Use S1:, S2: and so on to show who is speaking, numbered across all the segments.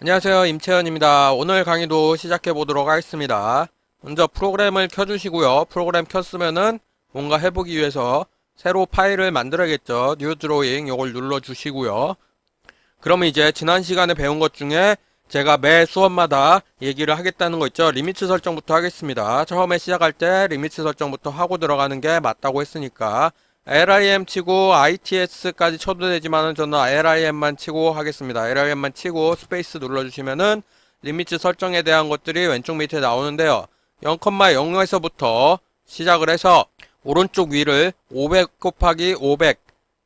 S1: 안녕하세요, 임채연입니다. 오늘 강의도 시작해 보도록 하겠습니다. 먼저 프로그램을 켜주시고요. 프로그램 켰으면은 뭔가 해보기 위해서 새로 파일을 만들어야겠죠. 뉴 드로잉 요걸 눌러주시고요. 그러면 이제 지난 시간에 배운 것 중에 제가 매 수업마다 얘기를 하겠다는 거 있죠. 리미트 설정부터 하겠습니다. 처음에 시작할 때 리미트 설정부터 하고 들어가는 게 맞다고 했으니까 LIM 치고 ITS까지 쳐도 되지만은 저는 LIM만 치고 하겠습니다. LIM만 치고 스페이스 눌러주시면은 리미트 설정에 대한 것들이 왼쪽 밑에 나오는데요. 0,0에서부터 시작을 해서 오른쪽 위를 500 곱하기 500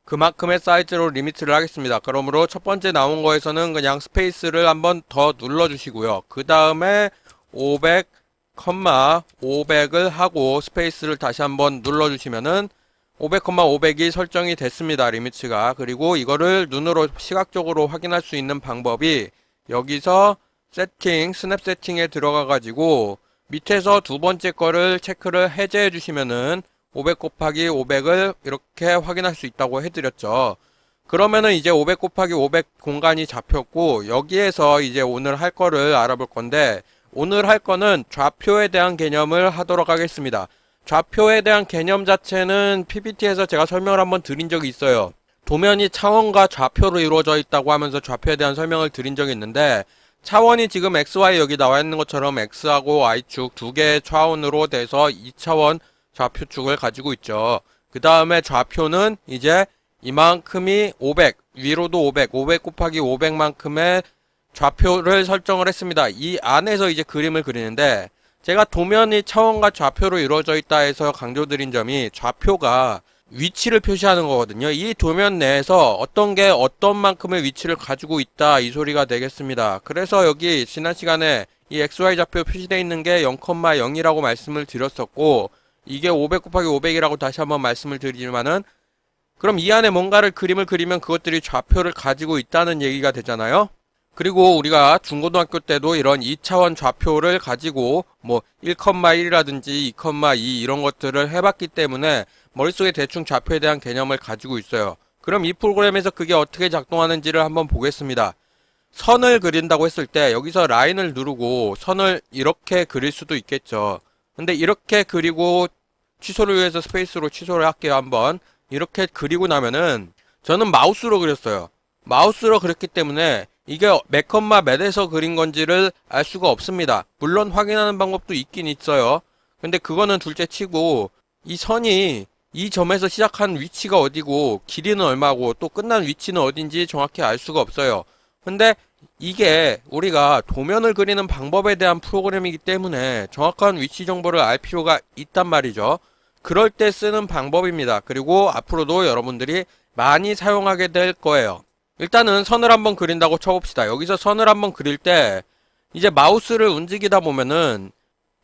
S1: 그만큼의 사이즈로 리미트를 하겠습니다. 그러므로 첫 번째 나온 거에서는 그냥 스페이스를 한번 더 눌러주시고요. 그 다음에 500, 500을 하고 스페이스를 다시 한번 눌러주시면은 500, 500이 설정이 됐습니다. 리미트가. 그리고 이거를 눈으로 시각적으로 확인할 수 있는 방법이 여기서 세팅, 스냅 세팅에 들어가 가지고 밑에서 두 번째 거를 체크를 해제해 주시면은 500 곱하기 500을 이렇게 확인할 수 있다고 해드렸죠. 그러면은 이제 500 곱하기 500 공간이 잡혔고 여기에서 이제 오늘 할 거를 알아볼 건데 오늘 할 거는 좌표에 대한 개념을 하도록 하겠습니다. 좌표에 대한 개념 자체는 PPT에서 제가 설명을 한번 드린 적이 있어요. 도면이 차원과 좌표로 이루어져 있다고 하면서 좌표에 대한 설명을 드린 적이 있는데 차원이 지금 XY 여기 나와 있는 것처럼 X하고 Y축 두 개의 차원으로 돼서 2차원 좌표축을 가지고 있죠. 그 다음에 좌표는 이제 이만큼이 500, 위로도 500, 500 곱하기 500만큼의 좌표를 설정을 했습니다. 이 안에서 이제 그림을 그리는데 제가 도면이 차원과 좌표로 이루어져 있다 해서 강조드린 점이 좌표가 위치를 표시하는 거거든요. 이 도면 내에서 어떤 게 어떤 만큼의 위치를 가지고 있다 이 소리가 되겠습니다. 그래서 여기 지난 시간에 이 XY 좌표 표시되어 있는 게 0,0이라고 말씀을 드렸었고 이게 500 곱하기 500이라고 다시 한번 말씀을 드리지만은 그럼 이 안에 뭔가를 그림을 그리면 그것들이 좌표를 가지고 있다는 얘기가 되잖아요. 그리고 우리가 중고등학교 때도 이런 2차원 좌표를 가지고 뭐 1,1이라든지 2,2 이런 것들을 해봤기 때문에 머릿속에 대충 좌표에 대한 개념을 가지고 있어요. 그럼 이 프로그램에서 그게 어떻게 작동하는지를 한번 보겠습니다. 선을 그린다고 했을 때 여기서 라인을 누르고 선을 이렇게 그릴 수도 있겠죠. 근데 이렇게 그리고 취소를 위해서 스페이스로 취소를 할게요. 한번 이렇게 그리고 나면은 저는 마우스로 그렸어요. 마우스로 그렸기 때문에 이게 몇 컴마 몇에서 그린 건지를 알 수가 없습니다. 물론 확인하는 방법도 있긴 있어요. 근데 그거는 둘째 치고 이 선이 이 점에서 시작한 위치가 어디고 길이는 얼마고 또 끝난 위치는 어딘지 정확히 알 수가 없어요. 근데 이게 우리가 도면을 그리는 방법에 대한 프로그램이기 때문에 정확한 위치 정보를 알 필요가 있단 말이죠. 그럴 때 쓰는 방법입니다. 그리고 앞으로도 여러분들이 많이 사용하게 될 거예요. 일단은 선을 한번 그린다고 쳐봅시다. 여기서 선을 한번 그릴 때 이제 마우스를 움직이다 보면은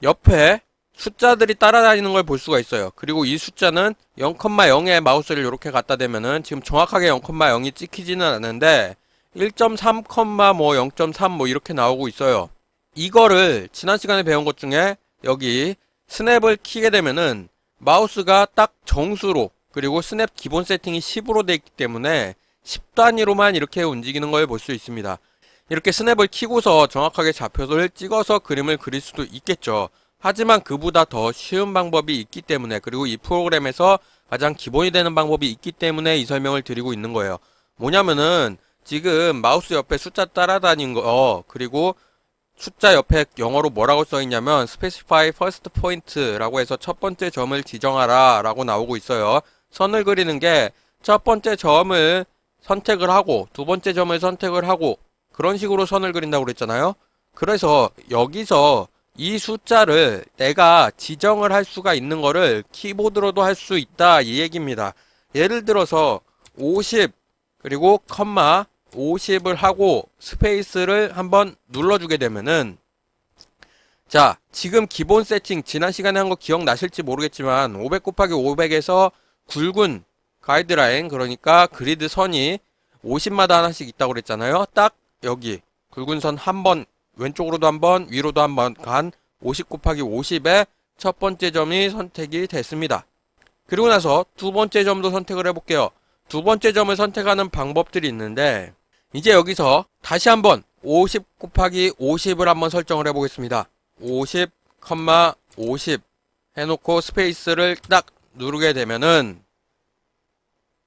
S1: 옆에 숫자들이 따라다니는 걸 볼 수가 있어요. 그리고 이 숫자는 0,0에 마우스를 이렇게 갖다 대면은 지금 정확하게 0,0이 찍히지는 않는데 1.3, 뭐 0.3 뭐 이렇게 나오고 있어요. 이거를 지난 시간에 배운 것 중에 여기 스냅을 키게 되면은 마우스가 딱 정수로 그리고 스냅 기본 세팅이 10으로 되어 있기 때문에 10단위로만 이렇게 움직이는 걸 볼 수 있습니다. 이렇게 스냅을 키고서 정확하게 좌표를 찍어서 그림을 그릴 수도 있겠죠. 하지만 그보다 더 쉬운 방법이 있기 때문에 그리고 이 프로그램에서 가장 기본이 되는 방법이 있기 때문에 이 설명을 드리고 있는 거예요. 뭐냐면은 지금 마우스 옆에 숫자 따라다닌 거 그리고 숫자 옆에 영어로 뭐라고 써있냐면 specify first point라고 해서 첫 번째 점을 지정하라 라고 나오고 있어요. 선을 그리는 게 첫 번째 점을 선택을 하고 두 번째 점을 선택을 하고 그런 식으로 선을 그린다고 그랬잖아요. 그래서 여기서 이 숫자를 내가 지정을 할 수가 있는 거를 키보드로도 할 수 있다 이 얘기입니다. 예를 들어서 50 그리고 컴마 50을 하고 스페이스를 한번 눌러주게 되면은 자 지금 기본 세팅 지난 시간에 한 거 기억나실지 모르겠지만 500 곱하기 500에서 굵은 가이드라인 그러니까 그리드 선이 50마다 하나씩 있다고 그랬잖아요. 딱 여기 굵은 선 한 번 왼쪽으로도 한 번 위로도 한 번 간 50 곱하기 50의 첫 번째 점이 선택이 됐습니다. 그리고 나서 두 번째 점도 선택을 해볼게요. 두 번째 점을 선택하는 방법들이 있는데 이제 여기서 다시 한번 50 곱하기 50을 한번 설정을 해보겠습니다. 50, 50 해놓고 스페이스를 딱 누르게 되면은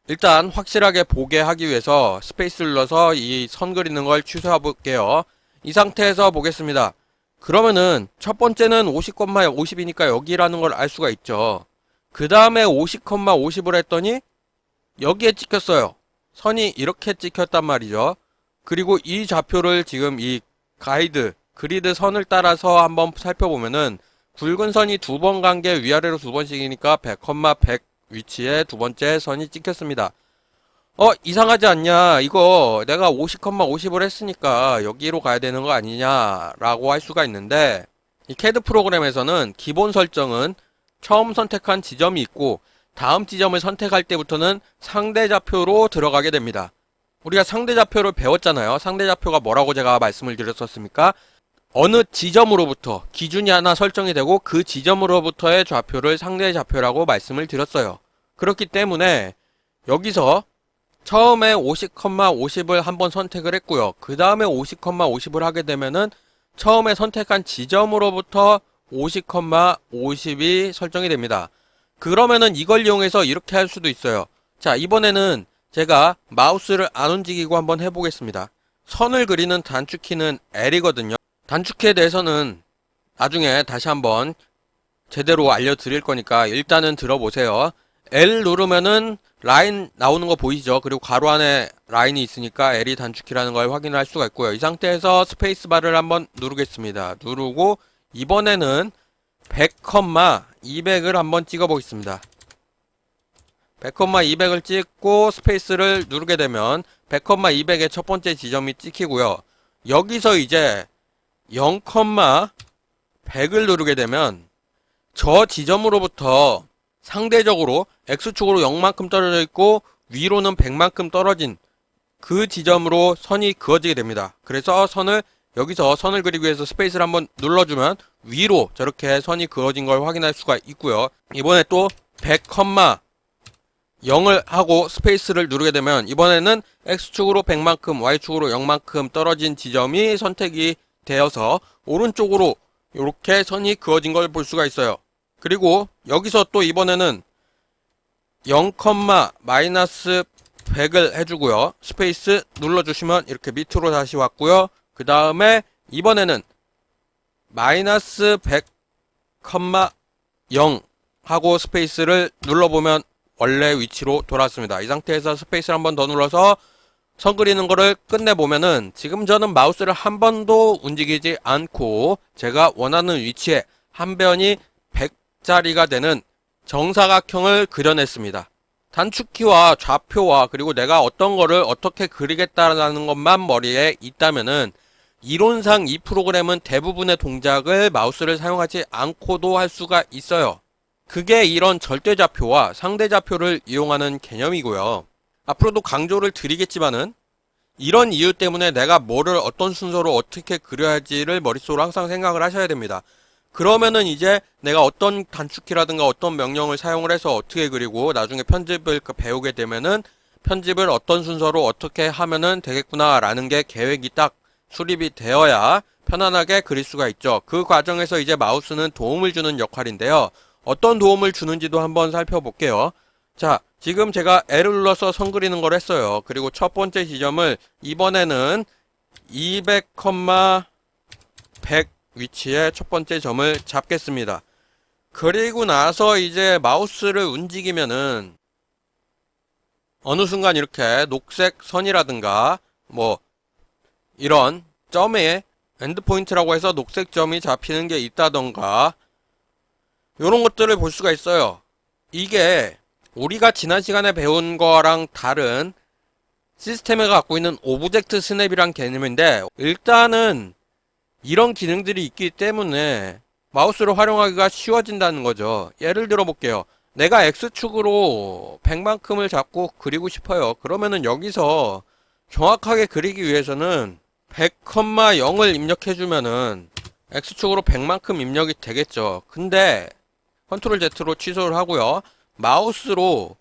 S1: 일단 확실하게 보게 하기 위해서 스페이스를 눌러서 이 선 그리는 걸 취소해 볼게요. 이 상태에서 보겠습니다. 그러면은 첫 번째는 50, 50이니까 여기라는 걸 알 수가 있죠. 그 다음에 50, 50을 했더니 여기에 찍혔어요. 선이 이렇게 찍혔단 말이죠. 그리고 이 좌표를 지금 이 가이드, 그리드 선을 따라서 한번 살펴보면은 굵은 선이 두 번 간 게 위아래로 두 번씩이니까 100, 100 위치에 두 번째 선이 찍혔습니다. 이상하지 않냐? 이거 내가 50, 50을 했으니까 여기로 가야 되는 거 아니냐라고 할 수가 있는데 이 CAD 프로그램에서는 기본 설정은 처음 선택한 지점이 있고 다음 지점을 선택할 때부터는 상대 좌표로 들어가게 됩니다. 우리가 상대 좌표를 배웠잖아요. 상대 좌표가 뭐라고 제가 말씀을 드렸었습니까? 어느 지점으로부터 기준이 하나 설정이 되고 그 지점으로부터의 좌표를 상대 좌표라고 말씀을 드렸어요. 그렇기 때문에 여기서 처음에 50, 50을 한번 선택을 했고요. 그 다음에 50, 50을 하게 되면은 처음에 선택한 지점으로부터 50, 50이 설정이 됩니다. 그러면은 이걸 이용해서 이렇게 할 수도 있어요. 자, 이번에는 제가 마우스를 안 움직이고 한번 해보겠습니다. 선을 그리는 단축키는 L이거든요. 단축키에 대해서는 나중에 다시 한번 제대로 알려드릴 거니까 일단은 들어보세요. L 누르면은 라인 나오는 거 보이죠? 그리고 가로 안에 라인이 있으니까 L이 단축키라는 걸 확인할 수가 있고요. 이 상태에서 스페이스바를 한번 누르겠습니다. 누르고 이번에는 100, 200을 한번 찍어 보겠습니다. 100, 200을 찍고 스페이스를 누르게 되면 100, 200의 첫 번째 지점이 찍히고요. 여기서 이제 0, 100을 누르게 되면 저 지점으로부터 상대적으로 X축으로 0만큼 떨어져 있고 위로는 100만큼 떨어진 그 지점으로 선이 그어지게 됩니다. 그래서 여기서 선을 그리기 위해서 스페이스를 한번 눌러주면 위로 저렇게 선이 그어진 걸 확인할 수가 있고요. 이번에 또 100, 0을 하고 스페이스를 누르게 되면 이번에는 X축으로 100만큼, Y축으로 0만큼 떨어진 지점이 선택이 되어서 오른쪽으로 이렇게 선이 그어진 걸 볼 수가 있어요. 그리고 여기서 또 이번에는 0, 마이너스 100을 해주고요. 스페이스 눌러주시면 이렇게 밑으로 다시 왔고요. 그 다음에 이번에는 마이너스 100, 0 하고 스페이스를 눌러보면 원래 위치로 돌아왔습니다. 이 상태에서 스페이스를 한번 더 눌러서 선 그리는 거를 끝내보면은 지금 저는 마우스를 한 번도 움직이지 않고 제가 원하는 위치에 한 변이 100짜리가 되는 정사각형을 그려냈습니다. 단축키와 좌표와 그리고 내가 어떤 거를 어떻게 그리겠다라는 것만 머리에 있다면은 이론상 이 프로그램은 대부분의 동작을 마우스를 사용하지 않고도 할 수가 있어요. 그게 이런 절대좌표와 상대좌표를 이용하는 개념이고요. 앞으로도 강조를 드리겠지만은 이런 이유 때문에 내가 뭐를 어떤 순서로 어떻게 그려야 할지를 머릿속으로 항상 생각을 하셔야 됩니다. 그러면은 이제 내가 어떤 단축키라든가 어떤 명령을 사용을 해서 어떻게 그리고 나중에 편집을 배우게 되면은 편집을 어떤 순서로 어떻게 하면은 되겠구나 라는 게 계획이 딱 수립이 되어야 편안하게 그릴 수가 있죠. 그 과정에서 이제 마우스는 도움을 주는 역할인데요. 어떤 도움을 주는지도 한번 살펴볼게요. 자, 지금 제가 L을 눌러서 선 그리는 걸 했어요. 그리고 첫 번째 지점을 이번에는 200, 100 위치에 첫 번째 점을 잡겠습니다. 그리고 나서 이제 마우스를 움직이면은 어느 순간 이렇게 녹색 선이라든가 뭐 이런 점에 엔드포인트라고 해서 녹색 점이 잡히는 게 있다던가 이런 것들을 볼 수가 있어요. 이게 우리가 지난 시간에 배운 거랑 다른 시스템에 갖고 있는 오브젝트 스냅이란 개념인데 일단은 이런 기능들이 있기 때문에 마우스를 활용하기가 쉬워진다는 거죠. 예를 들어 볼게요. 내가 X축으로 100만큼을 잡고 그리고 싶어요. 그러면은 여기서 정확하게 그리기 위해서는 100, 0을 입력해주면은 X축으로 100만큼 입력이 되겠죠. 근데 컨트롤 Z로 취소를 하고요. 마우스로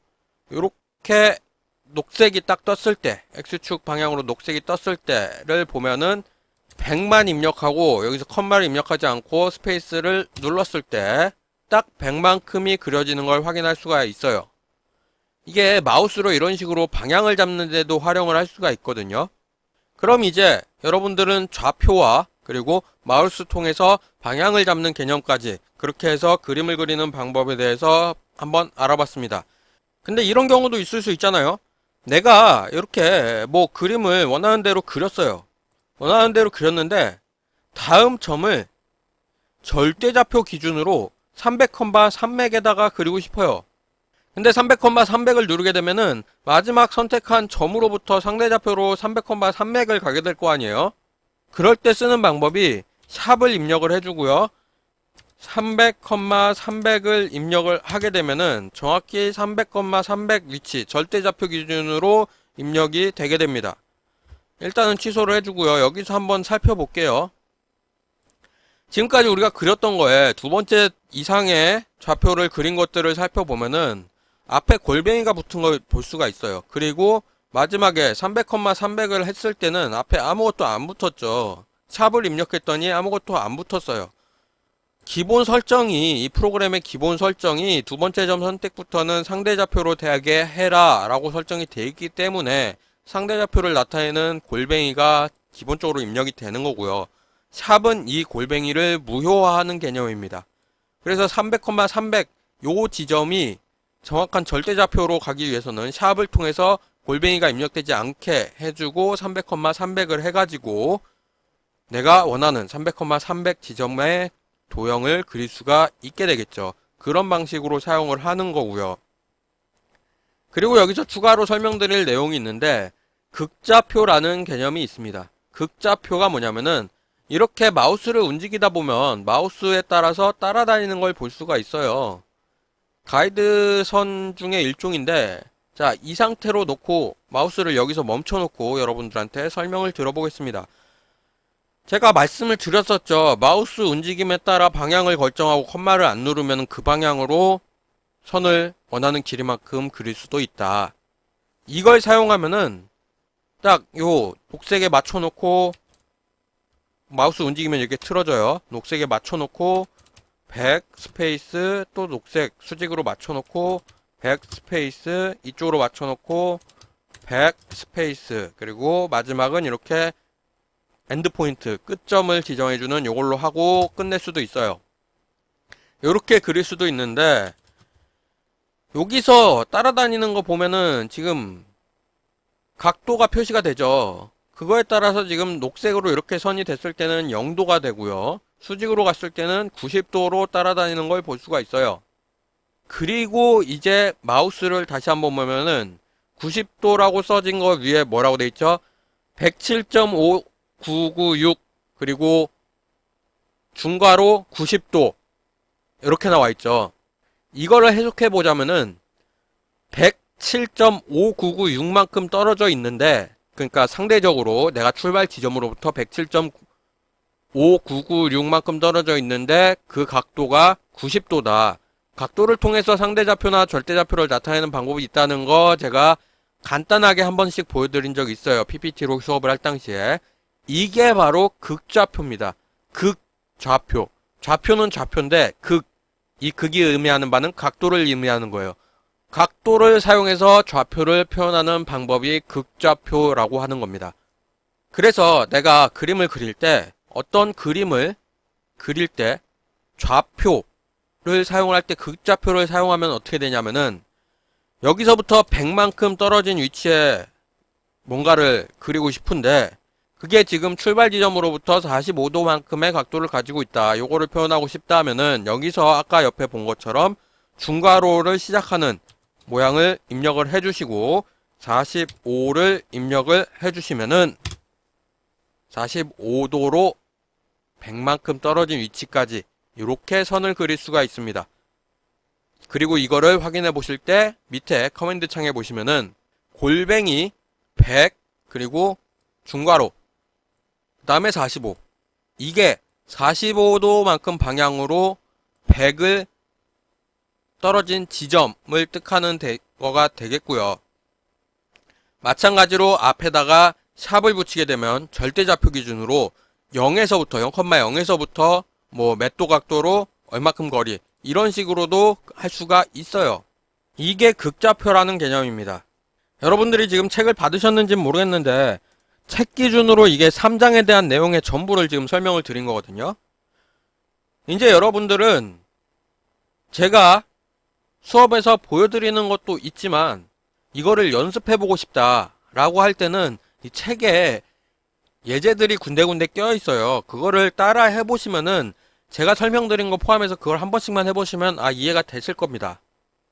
S1: 이렇게 녹색이 딱 떴을 때 X축 방향으로 녹색이 떴을 때를 보면은 100만 입력하고 여기서 컴마를 입력하지 않고 스페이스를 눌렀을 때 딱 100만큼이 그려지는 걸 확인할 수가 있어요. 이게 마우스로 이런 식으로 방향을 잡는 데도 활용을 할 수가 있거든요. 그럼 이제 여러분들은 좌표와 그리고 마우스 통해서 방향을 잡는 개념까지 그렇게 해서 그림을 그리는 방법에 대해서 한번 알아봤습니다. 근데 이런 경우도 있을 수 있잖아요. 내가 이렇게 뭐 그림을 원하는 대로 그렸어요. 원하는 대로 그렸는데 다음 점을 절대좌표 기준으로 300,300에다가 그리고 싶어요. 근데 300,300을 누르게 되면은 마지막 선택한 점으로부터 상대좌표로 300,300을 가게 될 거 아니에요. 그럴 때 쓰는 방법이 샵을 입력을 해주고요. 300,300을 입력을 하게 되면은 정확히 300,300 위치 절대좌표 기준으로 입력이 되게 됩니다. 일단은 취소를 해주고요. 여기서 한번 살펴볼게요. 지금까지 우리가 그렸던 거에 두 번째 이상의 좌표를 그린 것들을 살펴보면은 앞에 골뱅이가 붙은 걸 볼 수가 있어요. 그리고 마지막에 300,300을 했을 때는 앞에 아무것도 안 붙었죠. 샵을 입력했더니 아무것도 안 붙었어요. 기본 설정이, 이 프로그램의 기본 설정이 두 번째 점 선택부터는 상대좌표로 되게 해라 라고 설정이 되어 있기 때문에 상대좌표를 나타내는 골뱅이가 기본적으로 입력이 되는 거고요. 샵은 이 골뱅이를 무효화하는 개념입니다. 그래서 300,300 요 지점이 정확한 절대좌표로 가기 위해서는 샵을 통해서 골뱅이가 입력되지 않게 해주고 300,300을 해가지고 내가 원하는 300,300 지점의 도형을 그릴 수가 있게 되겠죠. 그런 방식으로 사용을 하는 거고요. 그리고 여기서 추가로 설명드릴 내용이 있는데 극좌표라는 개념이 있습니다. 극좌표가 뭐냐면은 이렇게 마우스를 움직이다 보면 마우스에 따라서 따라다니는 걸 볼 수가 있어요. 가이드선 중에 일종인데 자, 이 상태로 놓고 마우스를 여기서 멈춰 놓고 여러분들한테 설명을 들어보겠습니다. 제가 말씀을 드렸었죠. 마우스 움직임에 따라 방향을 결정하고 컴마를 안 누르면 그 방향으로 선을 원하는 길이만큼 그릴 수도 있다. 이걸 사용하면은 딱 요 녹색에 맞춰 놓고 마우스 움직이면 이렇게 틀어져요. 녹색에 맞춰놓고 100 스페이스 또 녹색 수직으로 맞춰놓고 100 스페이스 이쪽으로 맞춰놓고 100 스페이스 그리고 마지막은 이렇게 엔드포인트 끝점을 지정해주는 이걸로 하고 끝낼 수도 있어요. 이렇게 그릴 수도 있는데 여기서 따라다니는 거 보면은 지금 각도가 표시가 되죠. 그거에 따라서 지금 녹색으로 이렇게 선이 됐을 때는 0도가 되고요. 수직으로 갔을 때는 90도로 따라다니는 걸 볼 수가 있어요. 그리고 이제 마우스를 다시 한번 보면은 90도라고 써진 거 위에 뭐라고 돼 있죠? 107.5996 그리고 중괄호 90도 이렇게 나와 있죠. 이거를 해석해 보자면은 107.5996만큼 떨어져 있는데 그러니까 상대적으로 내가 출발 지점으로부터 107.5996만큼 떨어져 있는데 그 각도가 90도다. 각도를 통해서 상대좌표나 절대좌표를 나타내는 방법이 있다는 거 제가 간단하게 한 번씩 보여드린 적이 있어요. PPT로 수업을 할 당시에. 이게 바로 극좌표입니다. 극좌표. 좌표는 좌표인데 이 극이 의미하는 바는 각도를 의미하는 거예요. 각도를 사용해서 좌표를 표현하는 방법이 극좌표라고 하는 겁니다. 그래서 내가 그림을 그릴 때 어떤 그림을 그릴 때 좌표를 사용할 때 극좌표를 사용하면 어떻게 되냐면은 여기서부터 100만큼 떨어진 위치에 뭔가를 그리고 싶은데 그게 지금 출발 지점으로부터 45도만큼의 각도를 가지고 있다. 요거를 표현하고 싶다 하면은 여기서 아까 옆에 본 것처럼 중괄호를 시작하는 모양을 입력을 해주시고 45를 입력을 해주시면은 45도로 100만큼 떨어진 위치까지 이렇게 선을 그릴 수가 있습니다. 그리고 이거를 확인해 보실 때 밑에 커맨드 창에 보시면은 골뱅이 100 그리고 중괄호 그 다음에 45 이게 45도만큼 방향으로 100을 떨어진 지점을 뜻하는 거가 되겠고요. 마찬가지로 앞에다가 샵을 붙이게 되면 절대좌표 기준으로 0에서부터 0,0에서부터 뭐 몇 도 각도로 얼마큼 거리 이런 식으로도 할 수가 있어요. 이게 극좌표라는 개념입니다. 여러분들이 지금 책을 받으셨는지는 모르겠는데 책 기준으로 이게 3장에 대한 내용의 전부를 지금 설명을 드린 거거든요. 이제 여러분들은 제가 수업에서 보여드리는 것도 있지만 이거를 연습해보고 싶다라고 할 때는 이 책에 예제들이 군데군데 껴 있어요. 그거를 따라 해보시면은 제가 설명드린 거 포함해서 그걸 한 번씩만 해보시면 이해가 되실 겁니다.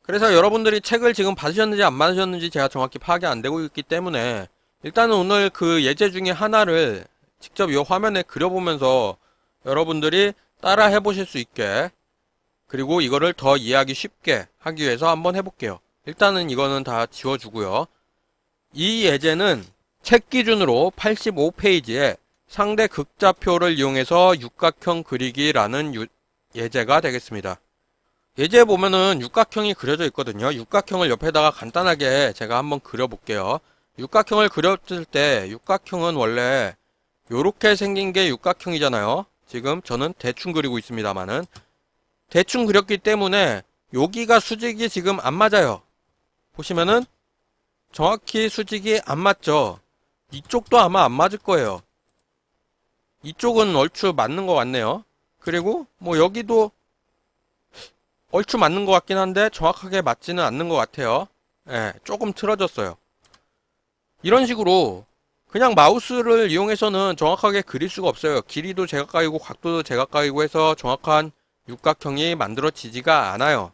S1: 그래서 여러분들이 책을 지금 받으셨는지 안 받으셨는지 제가 정확히 파악이 안 되고 있기 때문에 일단은 오늘 그 예제 중에 하나를 직접 이 화면에 그려보면서 여러분들이 따라 해보실 수 있게 그리고 이거를 더 이해하기 쉽게 하기 위해서 한번 해볼게요. 일단은 이거는 다 지워주고요. 이 예제는 책 기준으로 85페이지에 상대 극좌표를 이용해서 육각형 그리기라는 예제가 되겠습니다. 예제에 보면은 육각형이 그려져 있거든요. 육각형을 옆에다가 간단하게 제가 한번 그려볼게요. 육각형을 그렸을 때 육각형은 원래 요렇게 생긴 게 육각형이잖아요. 지금 저는 대충 그리고 있습니다만은 대충 그렸기 때문에 여기가 수직이 지금 안 맞아요. 보시면은 정확히 수직이 안 맞죠. 이쪽도 아마 안 맞을 거예요. 이쪽은 얼추 맞는 것 같네요. 그리고 뭐 여기도 얼추 맞는 것 같긴 한데 정확하게 맞지는 않는 것 같아요. 예, 조금 틀어졌어요. 이런 식으로 그냥 마우스를 이용해서는 정확하게 그릴 수가 없어요. 길이도 제각각이고 각도도 제각각이고 해서 정확한 육각형이 만들어지지가 않아요.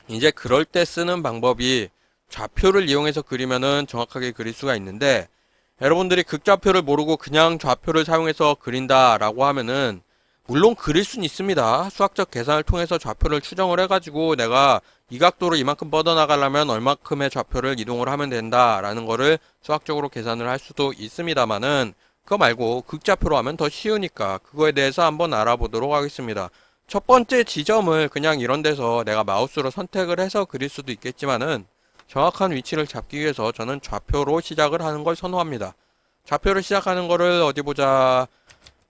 S1: 이제 그럴 때 쓰는 방법이 좌표를 이용해서 그리면은 정확하게 그릴 수가 있는데 여러분들이 극좌표를 모르고 그냥 좌표를 사용해서 그린다라고 하면은 물론 그릴 수는 있습니다. 수학적 계산을 통해서 좌표를 추정을 해가지고 내가 이 각도로 이만큼 뻗어나가려면 얼마큼의 좌표를 이동을 하면 된다라는 거를 수학적으로 계산을 할 수도 있습니다만은 그거 말고 극좌표로 하면 더 쉬우니까 그거에 대해서 한번 알아보도록 하겠습니다. 첫 번째 지점을 그냥 이런 데서 내가 마우스로 선택을 해서 그릴 수도 있겠지만은 정확한 위치를 잡기 위해서 저는 좌표로 시작을 하는 걸 선호합니다. 좌표를 시작하는 거를 어디 보자.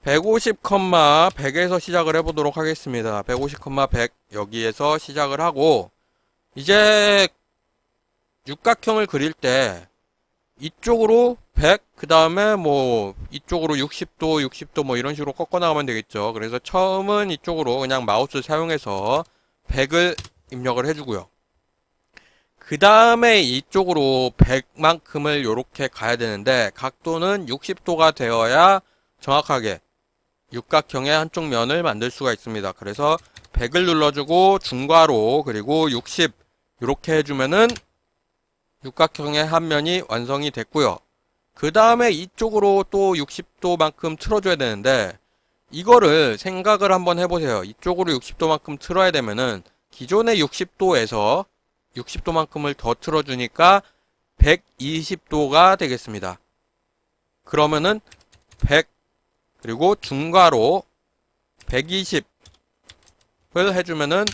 S1: 150, 100에서 시작을 해보도록 하겠습니다. 150, 100 여기에서 시작을 하고 이제 육각형을 그릴 때 이쪽으로 100, 그 다음에 뭐 이쪽으로 60도, 60도 뭐 이런 식으로 꺾어 나가면 되겠죠. 그래서 처음은 이쪽으로 그냥 마우스 사용해서 100을 입력을 해주고요. 그 다음에 이쪽으로 100만큼을 요렇게 가야 되는데 각도는 60도가 되어야 정확하게 육각형의 한쪽 면을 만들 수가 있습니다. 그래서 100을 눌러주고 중괄호 그리고 60 이렇게 해주면은 육각형의 한 면이 완성이 됐고요. 그 다음에 이쪽으로 또 60도만큼 틀어줘야 되는데 이거를 생각을 한번 해보세요. 이쪽으로 60도만큼 틀어야 되면은 기존의 60도에서 60도만큼을 더 틀어주니까 120도가 되겠습니다. 그러면은 100 그리고 중괄호 120을 해주면은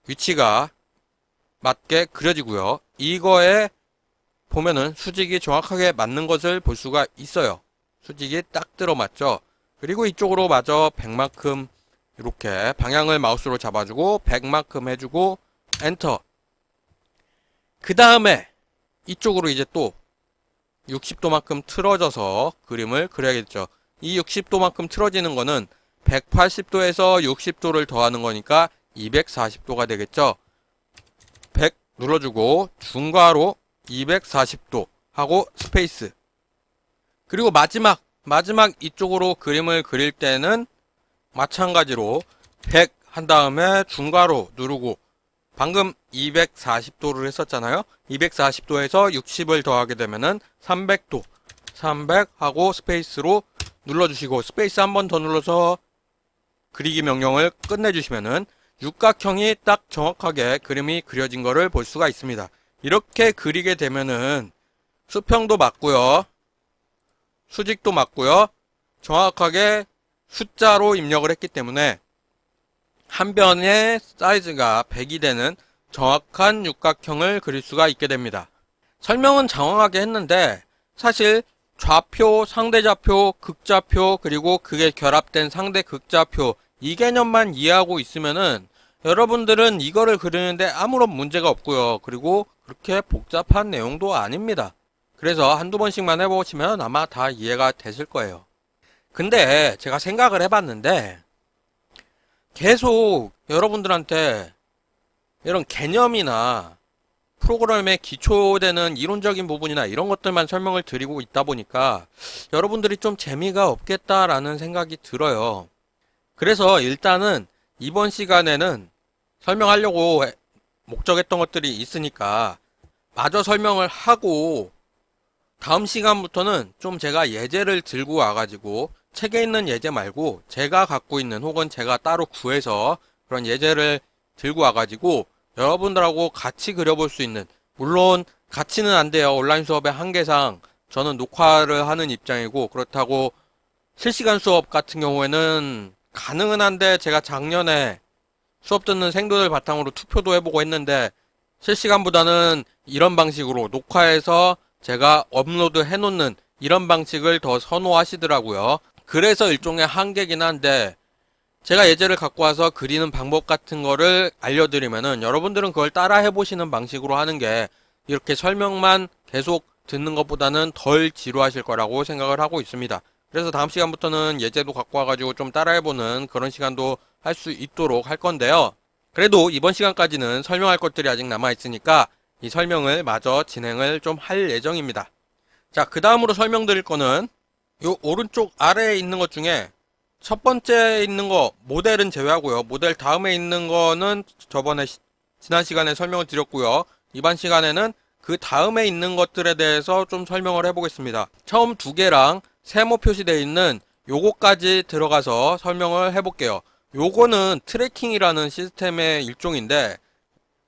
S1: 위치가 맞게 그려지고요. 이거에 보면은 수직이 정확하게 맞는 것을 볼 수가 있어요. 수직이 딱 들어맞죠. 그리고 이쪽으로 마저 100만큼 이렇게 방향을 마우스로 잡아주고 100만큼 해주고 엔터. 그 다음에 이쪽으로 이제 또 60도만큼 틀어져서 그림을 그려야겠죠. 이 60도만큼 틀어지는 거는 180도에서 60도를 더하는 거니까 240도가 되겠죠. 100 눌러주고 중괄호 240도 하고 스페이스. 그리고 마지막 이쪽으로 그림을 그릴 때는 마찬가지로 100 한 다음에 중괄호 누르고 방금 240도를 했었잖아요. 240도에서 60을 더하게 되면은 300도. 300 하고 스페이스로 눌러주시고 스페이스 한 번 더 눌러서 그리기 명령을 끝내주시면은 육각형이 딱 정확하게 그림이 그려진 거를 볼 수가 있습니다. 이렇게 그리게 되면은 수평도 맞고요. 수직도 맞고요. 정확하게 숫자로 입력을 했기 때문에 한 변의 사이즈가 100이 되는 정확한 육각형을 그릴 수가 있게 됩니다. 설명은 장황하게 했는데 사실 좌표, 상대좌표, 극좌표, 그리고 그게 결합된 상대 극좌표, 이 개념만 이해하고 있으면은 여러분들은 이거를 그리는데 아무런 문제가 없고요. 그리고 그렇게 복잡한 내용도 아닙니다. 그래서 한두 번씩만 해보시면 아마 다 이해가 되실 거예요. 근데 제가 생각을 해봤는데 계속 여러분들한테 이런 개념이나 프로그램에 기초되는 이론적인 부분이나 이런 것들만 설명을 드리고 있다 보니까 여러분들이 좀 재미가 없겠다라는 생각이 들어요. 그래서 일단은 이번 시간에는 설명하려고 목적했던 것들이 있으니까 마저 설명을 하고 다음 시간부터는 좀 제가 예제를 들고 와가지고 책에 있는 예제 말고 제가 갖고 있는 혹은 제가 따로 구해서 그런 예제를 들고 와가지고 여러분들하고 같이 그려볼 수 있는, 물론 같이는 안 돼요. 온라인 수업의 한계상 저는 녹화를 하는 입장이고, 그렇다고 실시간 수업 같은 경우에는 가능은 한데 제가 작년에 수업 듣는 생도들 바탕으로 투표도 해보고 했는데 실시간보다는 이런 방식으로 녹화해서 제가 업로드 해놓는 이런 방식을 더 선호하시더라고요. 그래서 일종의 한계긴 한데 제가 예제를 갖고 와서 그리는 방법 같은 거를 알려드리면은 여러분들은 그걸 따라 해보시는 방식으로 하는 게 이렇게 설명만 계속 듣는 것보다는 덜 지루하실 거라고 생각을 하고 있습니다. 그래서 다음 시간부터는 예제도 갖고 와가지고 좀 따라해보는 그런 시간도 할 수 있도록 할 건데요. 그래도 이번 시간까지는 설명할 것들이 아직 남아있으니까 이 설명을 마저 진행을 좀 할 예정입니다. 자, 그 다음으로 설명드릴 거는 요 오른쪽 아래에 있는 것 중에 첫 번째 있는 거 모델은 제외하고요. 모델 다음에 있는 거는 저번에 지난 시간에 설명을 드렸고요. 이번 시간에는 그 다음에 있는 것들에 대해서 좀 설명을 해보겠습니다. 처음 두 개랑 세모 표시되어 있는 요거까지 들어가서 설명을 해볼게요. 요거는 트래킹이라는 시스템의 일종인데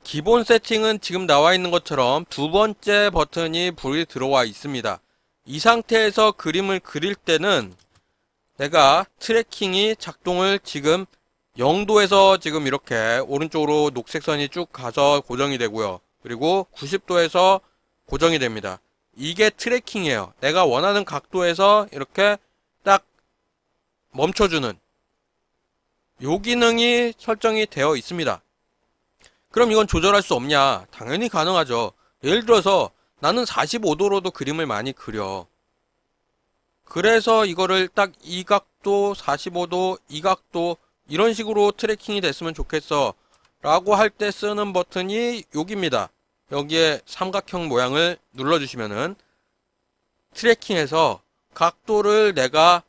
S1: 기본 세팅은 지금 나와 있는 것처럼 두 번째 버튼이 불이 들어와 있습니다. 이 상태에서 그림을 그릴 때는 내가 트래킹이 작동을 지금 0도에서 지금 이렇게 오른쪽으로 녹색 선이 쭉 가서 고정이 되고요. 그리고 90도에서 고정이 됩니다. 이게 트래킹이에요. 내가 원하는 각도에서 이렇게 딱 멈춰주는 요 기능이 설정이 되어 있습니다. 그럼 이건 조절할 수 없냐? 당연히 가능하죠. 예를 들어서 나는 45도로도 그림을 많이 그려. 그래서 이거를 딱 이 각도, 45도, 이 각도 이런 식으로 트래킹이 됐으면 좋겠어 라고 할 때 쓰는 버튼이 여기입니다. 여기에 삼각형 모양을 눌러주시면은 트래킹에서 각도를 내가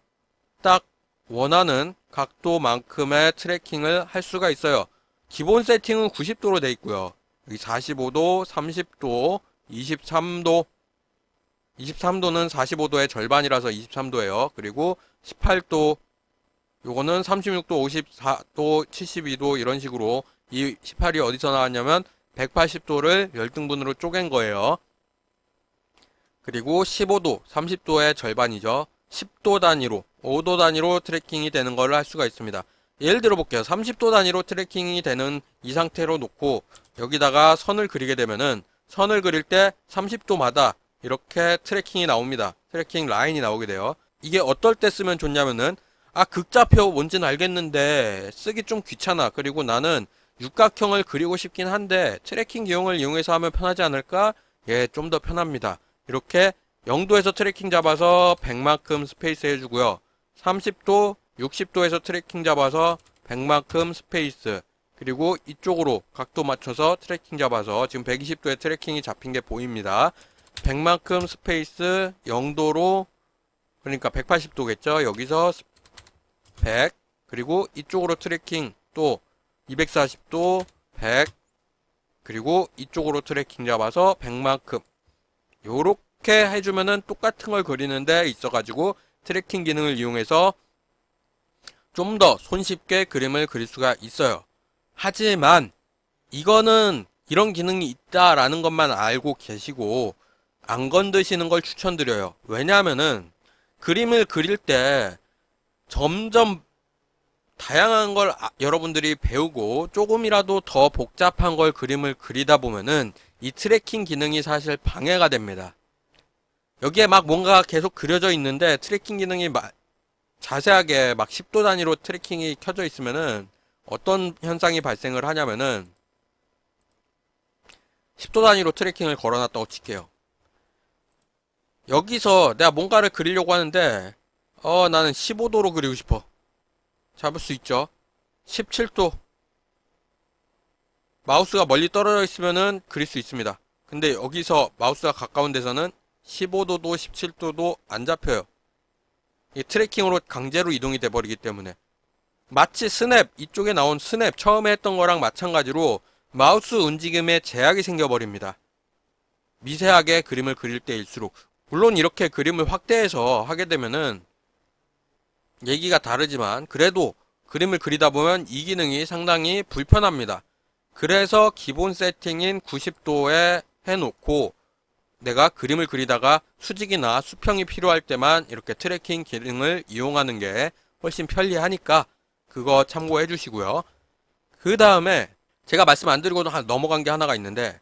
S1: 딱 원하는 각도만큼의 트래킹을 할 수가 있어요. 기본 세팅은 90도로 돼 있고요. 여기 45도, 30도, 23도, 23도는 45도의 절반이라서 23도예요. 그리고 18도, 요거는 36도, 54도, 72도 이런 식으로 이 18이 어디서 나왔냐면 180도를 열등분으로 쪼갠 거예요. 그리고 15도, 30도의 절반이죠. 10도 단위로, 5도 단위로 트래킹이 되는 걸 할 수가 있습니다. 예를 들어 볼게요. 30도 단위로 트래킹이 되는 이 상태로 놓고 여기다가 선을 그리게 되면은 선을 그릴 때 30도마다 이렇게 트래킹이 나옵니다. 트래킹 라인이 나오게 돼요. 이게 어떨 때 쓰면 좋냐면은 극좌표 뭔지는 알겠는데 쓰기 좀 귀찮아. 그리고 나는 육각형을 그리고 싶긴 한데 트래킹 기용을 이용해서 하면 편하지 않을까? 예, 좀 더 편합니다. 이렇게 0도에서 트래킹 잡아서 100만큼 스페이스 해주고요. 30도, 60도에서 트래킹 잡아서 100만큼 스페이스. 그리고 이쪽으로 각도 맞춰서 트래킹 잡아서 지금 120도에 트래킹이 잡힌 게 보입니다. 100만큼 스페이스 0도로 그러니까 180도겠죠. 여기서 100 그리고 이쪽으로 트래킹 또 240도 100 그리고 이쪽으로 트래킹 잡아서 100만큼 요렇게 해주면은 똑같은 걸 그리는데 있어가지고 트래킹 기능을 이용해서 좀 더 손쉽게 그림을 그릴 수가 있어요. 하지만 이거는 이런 기능이 있다라는 것만 알고 계시고 안 건드시는 걸 추천드려요. 왜냐하면은 그림을 그릴 때 점점 다양한 걸 여러분들이 배우고 조금이라도 더 복잡한 걸 그림을 그리다 보면은 이 트래킹 기능이 사실 방해가 됩니다. 여기에 막 뭔가 계속 그려져 있는데 트래킹 기능이 자세하게 막 10도 단위로 트래킹이 켜져 있으면은 어떤 현상이 발생을 하냐면은 10도 단위로 트래킹을 걸어놨다고 칠게요. 여기서 내가 뭔가를 그리려고 하는데 나는 15도로 그리고 싶어. 잡을 수 있죠. 17도. 마우스가 멀리 떨어져 있으면은 그릴 수 있습니다. 근데 여기서 마우스가 가까운 데서는 15도도 17도도 안 잡혀요. 이 트래킹으로 강제로 이동이 돼버리기 때문에. 마치 스냅, 이쪽에 나온 스냅 처음에 했던 거랑 마찬가지로 마우스 움직임에 제약이 생겨버립니다. 미세하게 그림을 그릴 때일수록. 물론 이렇게 그림을 확대해서 하게 되면은 얘기가 다르지만 그래도 그림을 그리다 보면 이 기능이 상당히 불편합니다. 그래서 기본 세팅인 90도에 해놓고 내가 그림을 그리다가 수직이나 수평이 필요할 때만 이렇게 트래킹 기능을 이용하는 게 훨씬 편리하니까 그거 참고해 주시고요. 그 다음에 제가 말씀 안 드리고 넘어간 게 하나가 있는데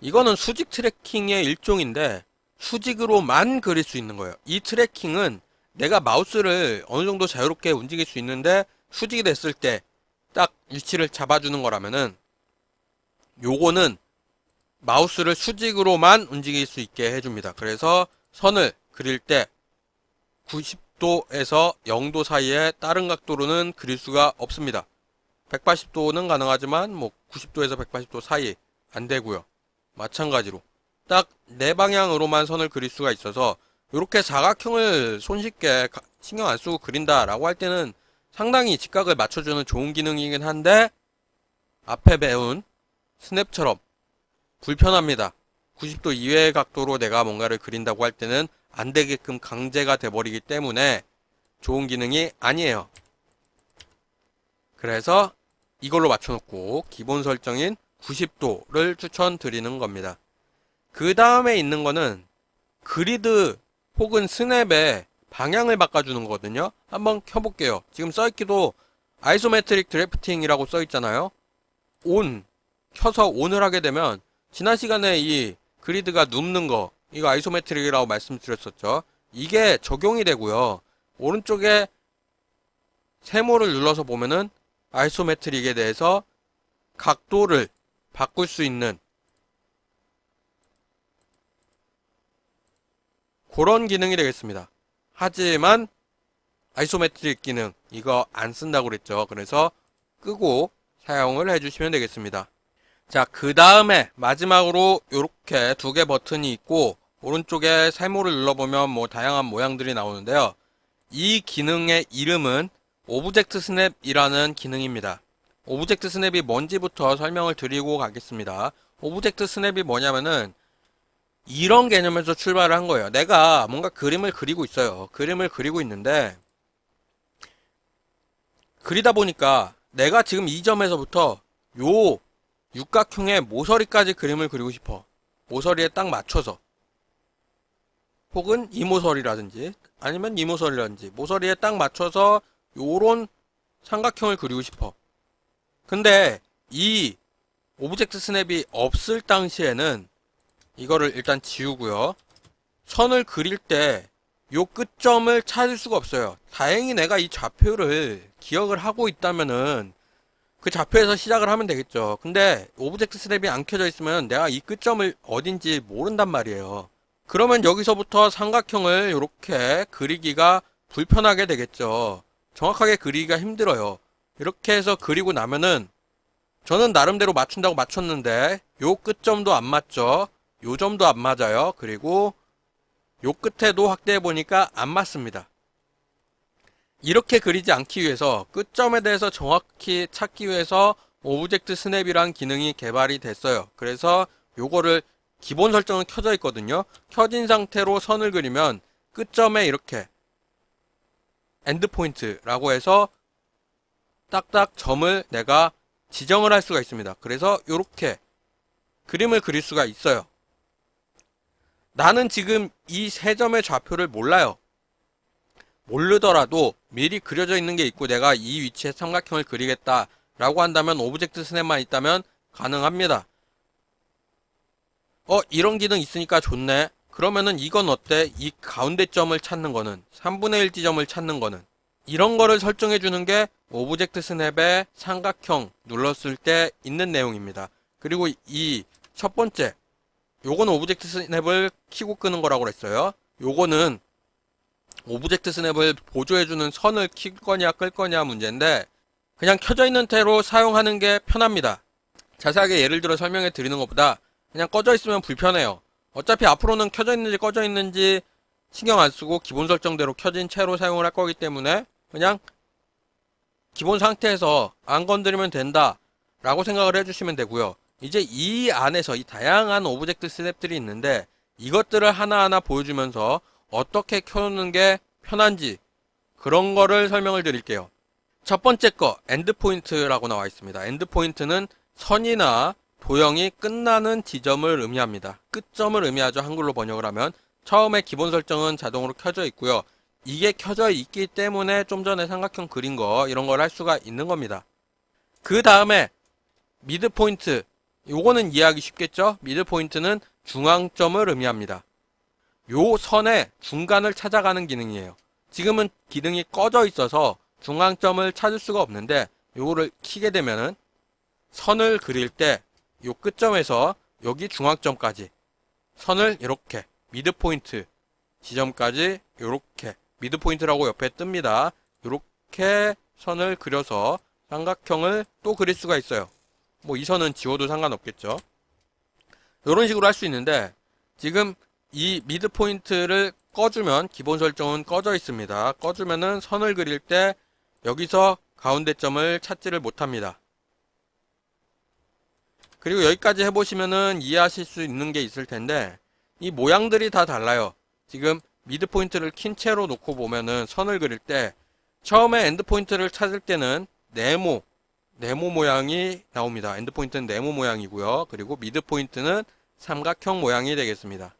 S1: 이거는 수직 트래킹의 일종인데 수직으로만 그릴 수 있는 거예요. 이 트래킹은 내가 마우스를 어느 정도 자유롭게 움직일 수 있는데 수직이 됐을 때 딱 위치를 잡아주는 거라면은 요거는 마우스를 수직으로만 움직일 수 있게 해줍니다. 그래서 선을 그릴 때 90도에서 0도 사이에 다른 각도로는 그릴 수가 없습니다. 180도는 가능하지만 뭐 90도에서 180도 사이 안 되고요. 마찬가지로 딱 네 방향으로만 선을 그릴 수가 있어서 이렇게 사각형을 손쉽게 신경 안 쓰고 그린다라고 할 때는 상당히 직각을 맞춰주는 좋은 기능이긴 한데 앞에 배운 스냅처럼 불편합니다. 90도 이외의 각도로 내가 뭔가를 그린다고 할 때는 안 되게끔 강제가 돼버리기 때문에 좋은 기능이 아니에요. 그래서 이걸로 맞춰놓고 기본 설정인 90도를 추천드리는 겁니다. 그 다음에 있는 거는 그리드 혹은 스냅의 방향을 바꿔주는 거거든요. 한번 켜볼게요. 지금 써있기도 아이소메트릭 드래프팅이라고 써있잖아요. 켜서 온을 하게 되면 지난 시간에 이 그리드가 눕는 거 이거 아이소메트릭이라고 말씀드렸었죠. 이게 적용이 되고요. 오른쪽에 세모를 눌러서 보면은 아이소메트릭에 대해서 각도를 바꿀 수 있는 그런 기능이 되겠습니다. 하지만 아이소메트릭 기능 이거 안 쓴다고 그랬죠. 그래서 끄고 사용을 해주시면 되겠습니다. 자, 그 다음에 마지막으로 이렇게 두 개 버튼이 있고 오른쪽에 세모를 눌러보면 뭐 다양한 모양들이 나오는데요. 이 기능의 이름은 오브젝트 스냅이라는 기능입니다. 오브젝트 스냅이 뭔지부터 설명을 드리고 가겠습니다. 오브젝트 스냅이 뭐냐면은 이런 개념에서 출발을 한 거예요. 내가 뭔가 그림을 그리고 있어요. 그림을 그리고 있는데 그리다 보니까 내가 지금 이 점에서부터 요 육각형의 모서리까지 그림을 그리고 싶어. 모서리에 딱 맞춰서. 혹은 이 모서리라든지 아니면 이 모서리라든지 모서리에 딱 맞춰서 요런 삼각형을 그리고 싶어. 근데 이 오브젝트 스냅이 없을 당시에는 이거를 일단 지우고요. 선을 그릴 때 요 끝점을 찾을 수가 없어요. 다행히 내가 이 좌표를 기억을 하고 있다면은 그 좌표에서 시작을 하면 되겠죠. 근데 오브젝트 스냅이 안 켜져 있으면 내가 이 끝점을 어딘지 모른단 말이에요. 그러면 여기서부터 삼각형을 이렇게 그리기가 불편하게 되겠죠. 정확하게 그리기가 힘들어요. 이렇게 해서 그리고 나면은 저는 나름대로 맞춘다고 맞췄는데 요 끝점도 안 맞죠. 요 점도 안 맞아요. 그리고 요 끝에도 확대해 보니까 안 맞습니다. 이렇게 그리지 않기 위해서 끝점에 대해서 정확히 찾기 위해서 오브젝트 스냅이란 기능이 개발이 됐어요. 그래서 요거를 기본 설정은 켜져 있거든요. 켜진 상태로 선을 그리면 끝점에 이렇게 엔드 포인트라고 해서 딱딱 점을 내가 지정을 할 수가 있습니다. 그래서 이렇게 그림을 그릴 수가 있어요. 나는 지금 이 세 점의 좌표를 몰라요. 모르더라도 미리 그려져 있는 게 있고 내가 이 위치에 삼각형을 그리겠다라고 한다면 오브젝트 스냅만 있다면 가능합니다. 이런 기능 있으니까 좋네. 그러면은 이건 어때? 이 가운데 점을 찾는 거는 3분의 1 지점을 찾는 거는 이런 거를 설정해 주는 게 오브젝트 스냅의 삼각형 눌렀을 때 있는 내용입니다. 그리고 이 첫 번째 요거는 오브젝트 스냅을 켜고 끄는 거라고 그랬어요. 요거는 오브젝트 스냅을 보조해주는 선을 킬 거냐 끌 거냐 문제인데 그냥 켜져 있는 채로 사용하는 게 편합니다. 자세하게 예를 들어 설명해 드리는 것보다 그냥 꺼져 있으면 불편해요. 어차피 앞으로는 켜져 있는지 꺼져 있는지 신경 안 쓰고 기본 설정대로 켜진 채로 사용을 할 거기 때문에 그냥 기본 상태에서 안 건드리면 된다 라고 생각을 해주시면 되고요. 이제 이 안에서 이 다양한 오브젝트 스냅들이 있는데 이것들을 하나하나 보여주면서 어떻게 켜놓는 게 편한지 그런 거를 설명을 드릴게요. 첫 번째 거 엔드포인트라고 나와 있습니다. 엔드포인트는 선이나 도형이 끝나는 지점을 의미합니다. 끝점을 의미하죠. 한글로 번역을 하면. 처음에 기본 설정은 자동으로 켜져 있고요. 이게 켜져 있기 때문에 좀 전에 삼각형 그린 거 이런 걸 할 수가 있는 겁니다. 그 다음에 미드 포인트 요거는 이해하기 쉽겠죠? 미드 포인트는 중앙점을 의미합니다. 요 선의 중간을 찾아가는 기능이에요. 지금은 기능이 꺼져 있어서 중앙점을 찾을 수가 없는데 요거를 켜게 되면은 선을 그릴 때 요 끝점에서 여기 중앙점까지 선을 이렇게 미드 포인트 지점까지 요렇게 미드 포인트라고 옆에 뜹니다. 요렇게 선을 그려서 삼각형을 또 그릴 수가 있어요. 뭐 이 선은 지워도 상관없겠죠. 요런 식으로 할 수 있는데 지금 이 미드 포인트를 꺼주면 기본 설정은 꺼져 있습니다. 꺼주면은 선을 그릴 때 여기서 가운데 점을 찾지를 못합니다. 그리고 여기까지 해보시면은 이해하실 수 있는 게 있을 텐데 이 모양들이 다 달라요. 지금 미드 포인트를 킨 채로 놓고 보면은 선을 그릴 때 처음에 엔드 포인트를 찾을 때는 네모 모양이 나옵니다. 엔드 포인트는 네모 모양이고요. 그리고 미드 포인트는 삼각형 모양이 되겠습니다.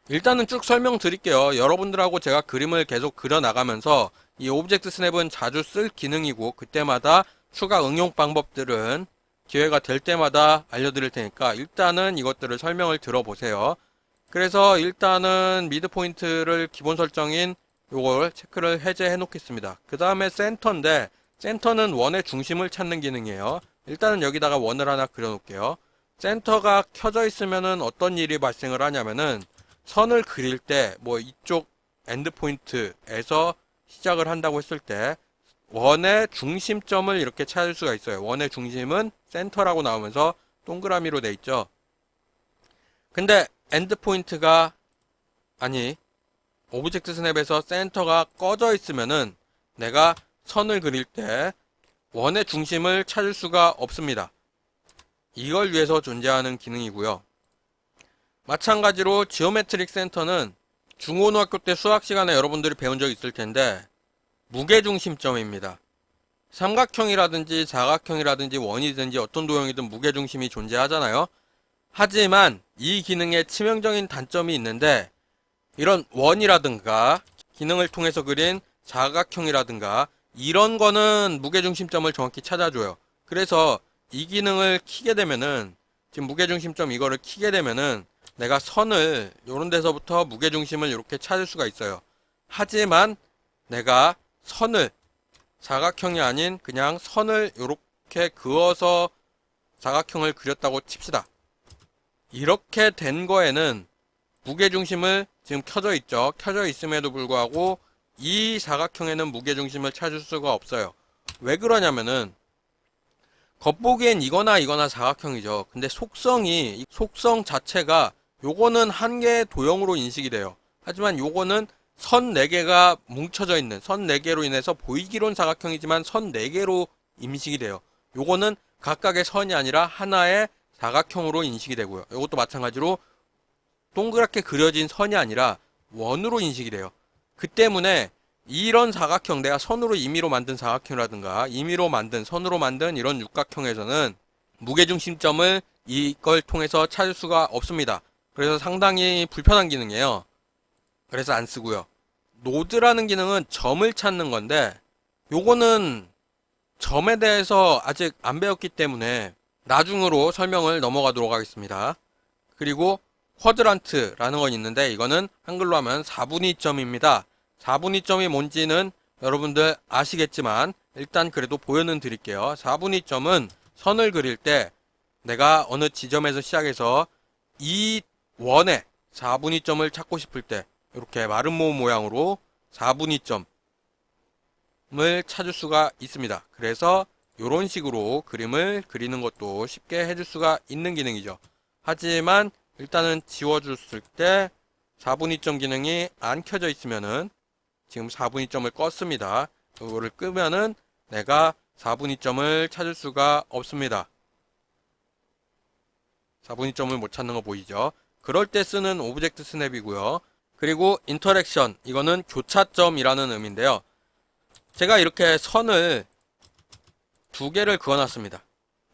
S1: 일단은 쭉 설명드릴게요. 여러분들하고 제가 그림을 계속 그려 나가면서 이 오브젝트 스냅은 자주 쓸 기능이고 그때마다 추가 응용 방법들은 기회가 될 때마다 알려드릴 테니까 일단은 이것들을 설명을 들어보세요. 그래서 일단은 미드 포인트를 기본 설정인 요걸 체크를 해제해 놓겠습니다. 그 다음에 센터인데 센터는 원의 중심을 찾는 기능이에요. 일단은 여기다가 원을 하나 그려 놓을게요. 센터가 켜져 있으면은 어떤 일이 발생을 하냐면은 선을 그릴 때 뭐 이쪽 엔드 포인트에서 시작을 한다고 했을 때 원의 중심점을 이렇게 찾을 수가 있어요. 원의 중심은 센터라고 나오면서 동그라미로 돼 있죠. 근데 엔드 포인트가 오브젝트 스냅에서 센터가 꺼져 있으면은 내가 선을 그릴 때 원의 중심을 찾을 수가 없습니다. 이걸 위해서 존재하는 기능이고요. 마찬가지로 지오메트릭 센터는 중고등학교 때 수학 시간에 여러분들이 배운 적 있을 텐데 무게중심점입니다. 삼각형이라든지 사각형이라든지 원이든지 어떤 도형이든 무게중심이 존재하잖아요. 하지만 이 기능에 치명적인 단점이 있는데 이런 원이라든가 기능을 통해서 그린 사각형이라든가 이런 거는 무게중심점을 정확히 찾아줘요. 그래서 이 기능을 켜게 되면은 지금 무게중심점 이거를 켜게 되면은 내가 선을 요런 데서부터 무게중심을 이렇게 찾을 수가 있어요. 하지만 내가 선을 사각형이 아닌 그냥 선을 이렇게 그어서 사각형을 그렸다고 칩시다. 이렇게 된 거에는 무게중심을 지금 켜져 있죠. 켜져 있음에도 불구하고 이 사각형에는 무게중심을 찾을 수가 없어요. 왜 그러냐면은 겉보기엔 이거나 사각형이죠. 근데 속성 자체가 요거는 한 개의 도형으로 인식이 돼요. 하지만 요거는 선 4개가 뭉쳐져 있는 선 4개로 인해서 보이기론 사각형이지만 선 4개로 인식이 돼요. 요거는 각각의 선이 아니라 하나의 사각형으로 인식이 되고요. 요것도 마찬가지로 동그랗게 그려진 선이 아니라 원으로 인식이 돼요. 그 때문에 이런 사각형, 내가 선으로 임의로 만든 사각형이라든가 임의로 만든 선으로 만든 이런 육각형에서는 무게중심점을 이걸 통해서 찾을 수가 없습니다. 그래서 상당히 불편한 기능이에요. 그래서 안 쓰고요. 노드라는 기능은 점을 찾는 건데 요거는 점에 대해서 아직 안 배웠기 때문에 나중으로 설명을 넘어가도록 하겠습니다. 그리고 쿼드란트라는 건 있는데 이거는 한글로 하면 4분위점입니다. 4분위점이 뭔지는 여러분들 아시겠지만 일단 그래도 보여는 드릴게요. 4분위점은 선을 그릴 때 내가 어느 지점에서 시작해서 이 원의 4분위점을 찾고 싶을 때 이렇게 마름 모음 모양으로 4분위점을 찾을 수가 있습니다. 그래서 이런 식으로 그림을 그리는 것도 쉽게 해줄 수가 있는 기능이죠. 하지만 일단은 지워줬을 때 4분위점 기능이 안 켜져 있으면은 지금 4분위점을 껐습니다. 이거를 끄면은 내가 4분위점을 찾을 수가 없습니다. 4분위점을 못 찾는 거 보이죠? 그럴 때 쓰는 오브젝트 스냅이고요. 그리고 인터랙션, 이거는 교차점이라는 의미인데요. 제가 이렇게 선을 두 개를 그어놨습니다.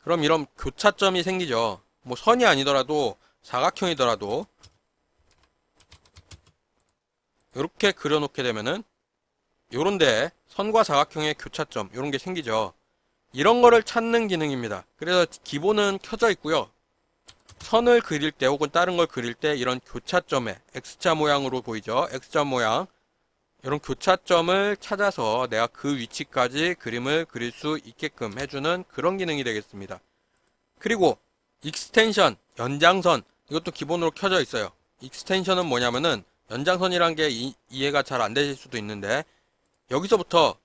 S1: 그럼 이런 교차점이 생기죠. 뭐 선이 아니더라도 사각형이더라도 이렇게 그려놓게 되면은 요런데 선과 사각형의 교차점 이런 게 생기죠. 이런 거를 찾는 기능입니다. 그래서 기본은 켜져 있고요. 선을 그릴 때 혹은 다른 걸 그릴 때 이런 교차점에 X자 모양으로 보이죠. X자 모양 이런 교차점을 찾아서 내가 그 위치까지 그림을 그릴 수 있게끔 해주는 그런 기능이 되겠습니다. 그리고 익스텐션, 연장선 이것도 기본으로 켜져 있어요. 익스텐션은 뭐냐면은 연장선이란 게 이해가 잘 안 되실 수도 있는데 여기서부터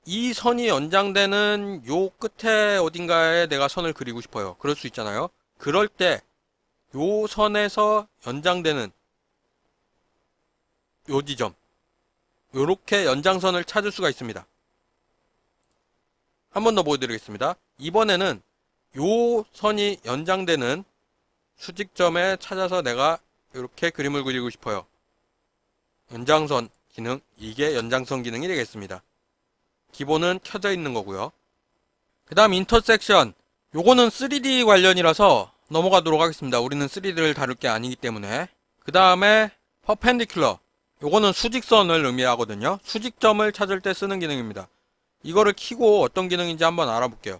S1: 이 선이 연장되는 요 끝에 어딘가에 내가 선을 그리고 싶어요. 그럴 수 있잖아요. 그럴 때 요 선에서 연장되는 요 지점 요렇게 연장선을 찾을 수가 있습니다. 한 번 더 보여드리겠습니다. 이번에는 요 선이 연장되는 수직점에 찾아서 내가 이렇게 그림을 그리고 싶어요. 연장선 기능, 이게 연장선 기능이 되겠습니다. 기본은 켜져 있는 거고요. 그 다음 인터섹션, 요거는 3D 관련이라서 넘어가도록 하겠습니다. 우리는 3D를 다룰 게 아니기 때문에. 그 다음에 퍼펜디큘러, 요거는 수직선을 의미하거든요. 수직점을 찾을 때 쓰는 기능입니다. 이거를 켜고 어떤 기능인지 한번 알아볼게요.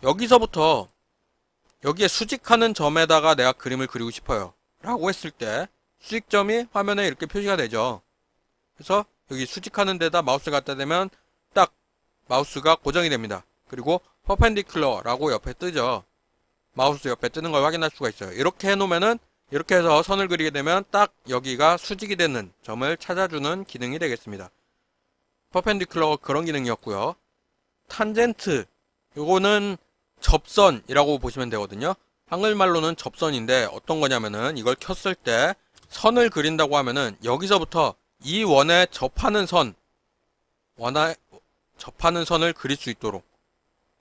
S1: 여기서부터 여기에 수직하는 점에다가 내가 그림을 그리고 싶어요 라고 했을 때 수직점이 화면에 이렇게 표시가 되죠. 그래서 여기 수직하는 데다 마우스를 갖다 대면 딱 마우스가 고정이 됩니다. 그리고 퍼펜디큘러라고 옆에 뜨죠. 마우스 옆에 뜨는 걸 확인할 수가 있어요. 이렇게 해놓으면은 이렇게 해서 선을 그리게 되면 딱 여기가 수직이 되는 점을 찾아주는 기능이 되겠습니다. 퍼펜디큘러가 그런 기능이었고요. 탄젠트, 요거는 접선이라고 보시면 되거든요. 한글말로는 접선인데 어떤 거냐면은 이걸 켰을 때 선을 그린다고 하면은 여기서부터 이 원에 접하는 선을 그릴 수 있도록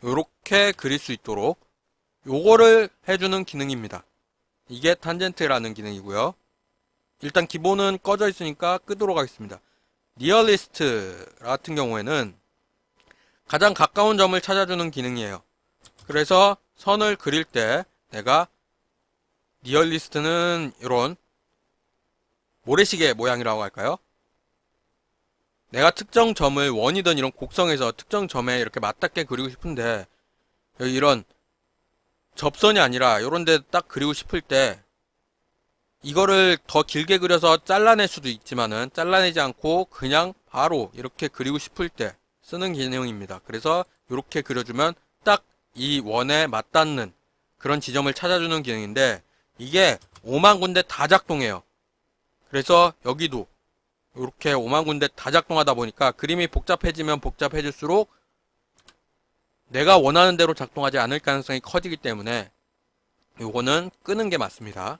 S1: 요렇게 그릴 수 있도록 요거를 해주는 기능입니다. 이게 탄젠트라는 기능이고요. 일단 기본은 꺼져 있으니까 끄도록 하겠습니다. 니어리스트 같은 경우에는 가장 가까운 점을 찾아주는 기능이에요. 그래서 선을 그릴 때 내가 니어리스트는 이런 모래시계 모양이라고 할까요? 내가 특정 점을 원이든 이런 곡선에서 특정 점에 이렇게 맞닿게 그리고 싶은데 여기 이런 접선이 아니라 이런 데 딱 그리고 싶을 때 이거를 더 길게 그려서 잘라낼 수도 있지만은 잘라내지 않고 그냥 바로 이렇게 그리고 싶을 때 쓰는 기능입니다. 그래서 이렇게 그려주면 딱 이 원에 맞닿는 그런 지점을 찾아주는 기능인데 이게 5만 군데 다 작동해요. 그래서 여기도 이렇게 5만 군데 다 작동하다 보니까 그림이 복잡해지면 복잡해질수록 내가 원하는 대로 작동하지 않을 가능성이 커지기 때문에 요거는 끄는 게 맞습니다.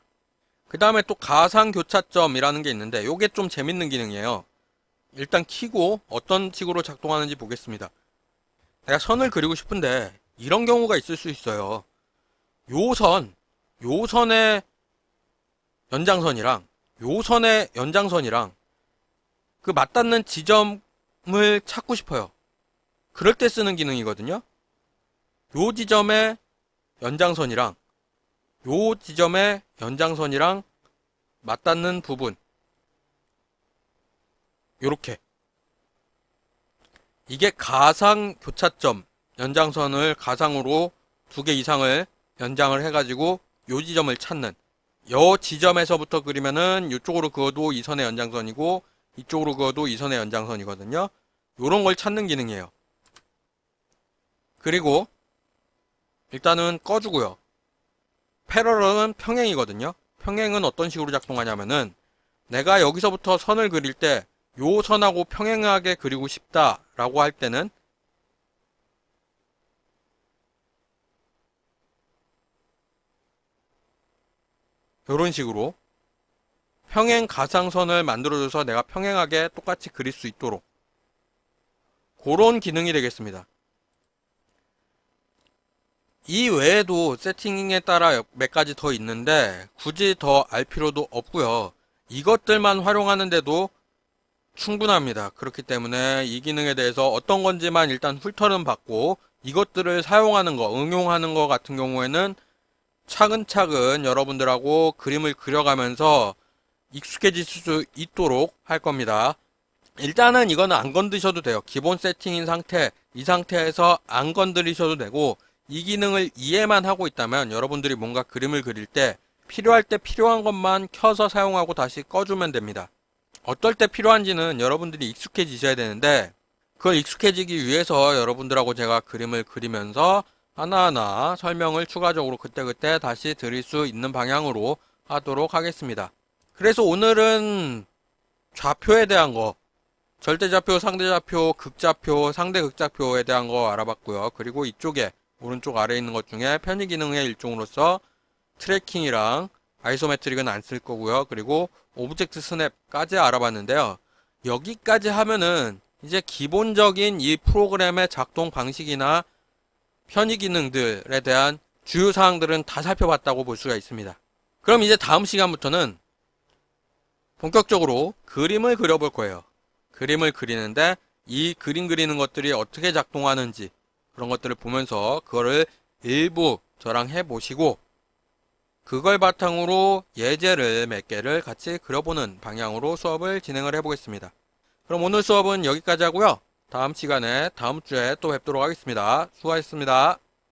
S1: 그 다음에 또 가상교차점이라는 게 있는데 요게 좀 재밌는 기능이에요. 일단 켜고 어떤 식으로 작동하는지 보겠습니다. 내가 선을 그리고 싶은데 이런 경우가 있을 수 있어요. 요 선의 연장선이랑 요 선의 연장선이랑 그 맞닿는 지점을 찾고 싶어요. 그럴 때 쓰는 기능이거든요. 요 지점의 연장선이랑 요 지점의 연장선이랑 맞닿는 부분 요렇게 이게 가상 교차점 연장선을 가상으로 2개 이상을 연장을 해가지고 요 지점을 찾는 요 지점에서부터 그리면은 이쪽으로 그어도 이 선의 연장선이고 이쪽으로 그어도 이 선의 연장선이거든요. 요런 걸 찾는 기능이에요. 그리고 일단은 꺼주고요. 패러럴은 평행이거든요. 평행은 어떤 식으로 작동하냐면은 내가 여기서부터 선을 그릴 때 요 선하고 평행하게 그리고 싶다라고 할 때는 이런 식으로 평행 가상선을 만들어줘서 내가 평행하게 똑같이 그릴 수 있도록 그런 기능이 되겠습니다. 이 외에도 세팅에 따라 몇 가지 더 있는데 굳이 더 알 필요도 없고요. 이것들만 활용하는데도 충분합니다. 그렇기 때문에 이 기능에 대해서 어떤 건지만 일단 훑어는 받고 이것들을 사용하는 거, 응용하는 거 같은 경우에는 차근차근 여러분들하고 그림을 그려가면서 익숙해질 수 있도록 할 겁니다. 일단은 이거는 안 건드셔도 돼요. 기본 세팅인 상태, 이 상태에서 안 건드리셔도 되고 이 기능을 이해만 하고 있다면 여러분들이 뭔가 그림을 그릴 때 필요할 때 필요한 것만 켜서 사용하고 다시 꺼주면 됩니다. 어떨 때 필요한지는 여러분들이 익숙해지셔야 되는데 그걸 익숙해지기 위해서 여러분들하고 제가 그림을 그리면서 하나하나 설명을 추가적으로 그때그때 다시 드릴 수 있는 방향으로 하도록 하겠습니다. 그래서 오늘은 좌표에 대한 거, 절대좌표, 상대좌표, 극좌표, 상대극좌표에 대한 거 알아봤고요. 그리고 이쪽에 오른쪽 아래에 있는 것 중에 편의 기능의 일종으로서 트래킹이랑 아이소메트릭은 안 쓸 거고요. 그리고 오브젝트 스냅까지 알아봤는데요. 여기까지 하면은 이제 기본적인 이 프로그램의 작동 방식이나 편의 기능들에 대한 주요 사항들은 다 살펴봤다고 볼 수가 있습니다. 그럼 이제 다음 시간부터는 본격적으로 그림을 그려볼 거예요. 그림을 그리는데 이 그림 그리는 것들이 어떻게 작동하는지 그런 것들을 보면서 그거를 일부 저랑 해보시고 그걸 바탕으로 예제를 몇 개를 같이 그려보는 방향으로 수업을 진행을 해보겠습니다. 그럼 오늘 수업은 여기까지 하고요. 다음 시간에 다음 주에 또 뵙도록 하겠습니다. 수고하셨습니다.